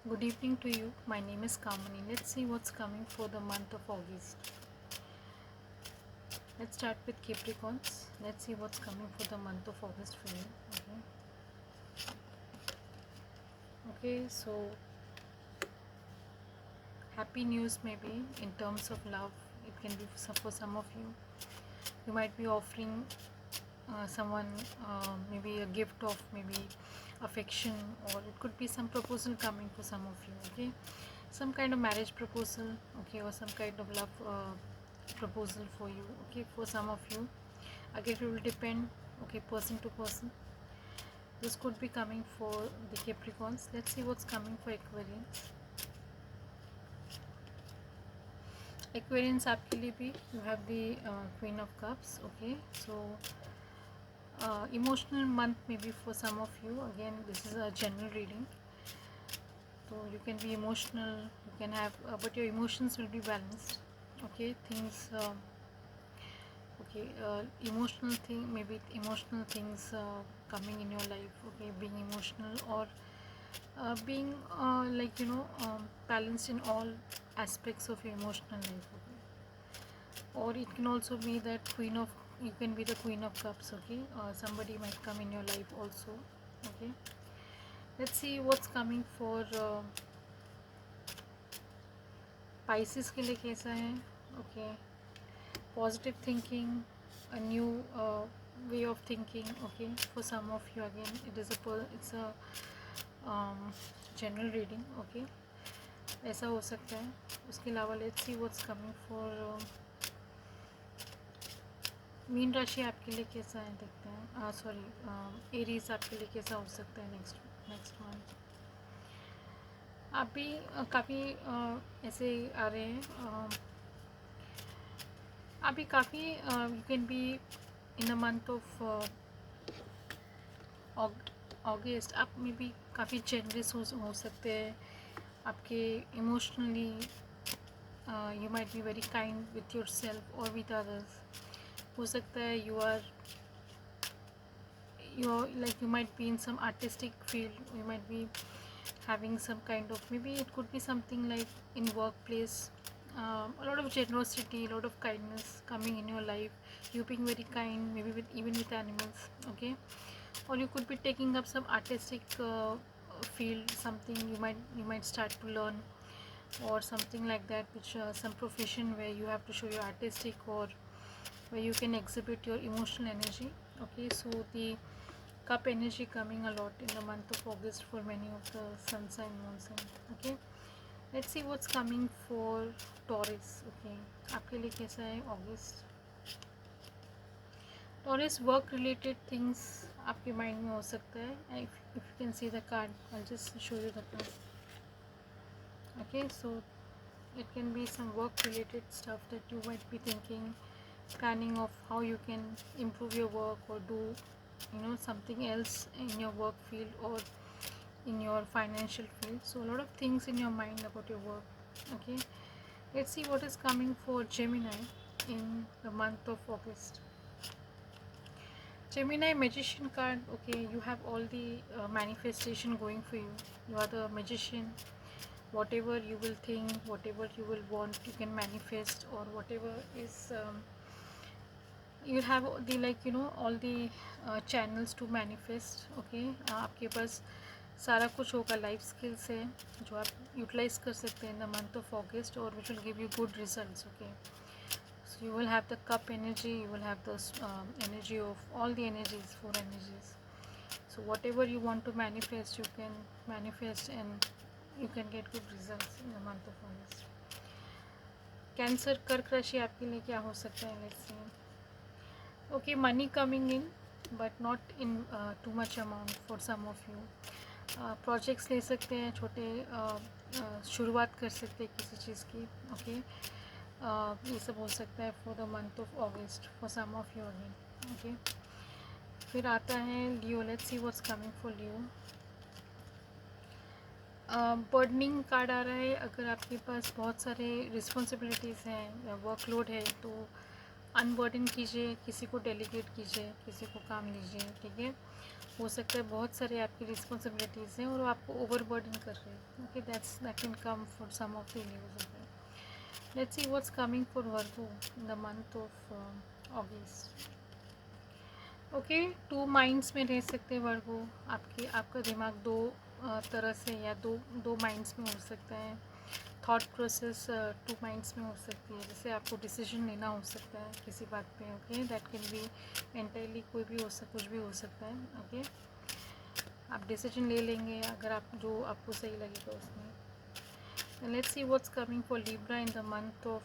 Good evening to you. My name is Kamini. Let's see what's coming for the month of August. Let's start with Capricorns. Let's see what's coming for the month of August for you. Okay, so happy news maybe in terms of love. It can be for some of you. You might be offering someone maybe a gift of maybe affection, or it could be some proposal coming for some of you. Okay, some kind of marriage proposal, okay, or some kind of love proposal for you. Okay, for some of you, again it will depend, okay, person to person. This could be coming for the Capricorns. Let's see what's coming for Aquarians. Aquarians, आपके लिए भी you have the Queen of Cups. Okay, so emotional month maybe for some of you. Again, this is a general reading, so you can be emotional, you can have but your emotions will be balanced. Okay, things okay, emotional thing, maybe emotional things coming in your life. Okay, being emotional, or being like balanced in all aspects of your emotional life. Okay, or it can also be that queen of, you can be the Queen of Cups. Okay, somebody might come in your life also. Okay, let's see what's coming for Pisces के लिए कैसा है. Okay, positive thinking, a new way of thinking. Okay, for some of you, again it is it's a general reading. Okay, ऐसा हो सकता है. उसके अलावा let's see what's coming for mean राशि आपके लिए कैसा है, देखते हैं. सॉरी, एरीज आपके लिए कैसा हो सकता है नेक्स्ट मंथ. आप भी काफ़ी ऐसे आ रहे हैं. अभी काफ़ी you can be in the month of August. आप में भी काफ़ी जेनरस हो सकते हैं. आपके emotionally you might be very kind with your self और विथ अदर्स. हो सकता है you might be in some artistic field. You might be having some kind of, maybe it could be something like in workplace, a lot of generosity, a lot of kindness coming in your life. You being very kind, maybe even with animals. Okay, or you could be taking up some artistic field, something you might start to learn, or something like that, which some profession where you have to show your artistic, or where you can exhibit your emotional energy. Okay, so the cup energy coming a lot in the month of August for many of the sun sign, moon sign. Okay, let's see what's coming for Taurus. Okay, आपके लिए कैसा है August. Taurus, work related things आपके mind में हो सकता है. If you can see the card, I'll just show you the card. Okay, so it can be some work related stuff that you might be thinking, planning of how you can improve your work, or do something else in your work field, or in your financial field. So a lot of things in your mind about your work. Okay, let's see what is coming for Gemini in the month of August. Gemini, Magician card. Okay, you have all the manifestation going for you. You are the magician. Whatever you will think, whatever you will want, you can manifest, or whatever is you have the all the channels to manifest. Okay, आपके पास सारा कुछ होगा. Life skills है जो आप utilise कर सकते हैं in the month of August, और which will give you good results. Okay, so you will have the cup energy, you will have the energy of all the energies, four energies. So whatever you want to manifest, you can manifest, and you can get good results in the month of August. Cancer, कर्क राशि आपके लिए क्या हो सकता है, let's see. Okay, money coming in, but not in too much amount for some of you. Projects ले सकते हैं छोटे, शुरुआत कर सकते हैं किसी चीज़ की. ओके, ये सब हो सकता है for the month of August for some of you again. Okay, फिर आता है Leo. Let's see what's coming for Leo. Burdening card आ रहा है. अगर आपके पास बहुत सारे रिस्पॉन्सिबिलिटीज़ हैं या वर्कलोड है, तो अनबर्डन कीजिए, किसी को डेलीगेट कीजिए, किसी को काम दीजिए, ठीक है। हो सकता है बहुत सारे आपकी रिस्पॉन्सिबिलिटीज़ हैं और वो आपको ओवरबर्डन कर रहे हैं, okay. That can come for some of the individual. Let's see what's coming for Virgo in the month of August. Okay, two minds में रह सकते हैं वर्गो। आपका दिमाग दो तरह से या दो दो माइंड्स में हो सकता है। थॉट प्रोसेस टू माइंड्स में हो सकती है। जैसे आपको डिसीजन लेना हो सकता है किसी बात पे, okay. That can be entirely कुछ भी हो सकता है, ओके। आप डिसीजन ले लेंगे अगर आप जो आपको सही लगेगा उसमें। Let's see what's coming for Libra in the month of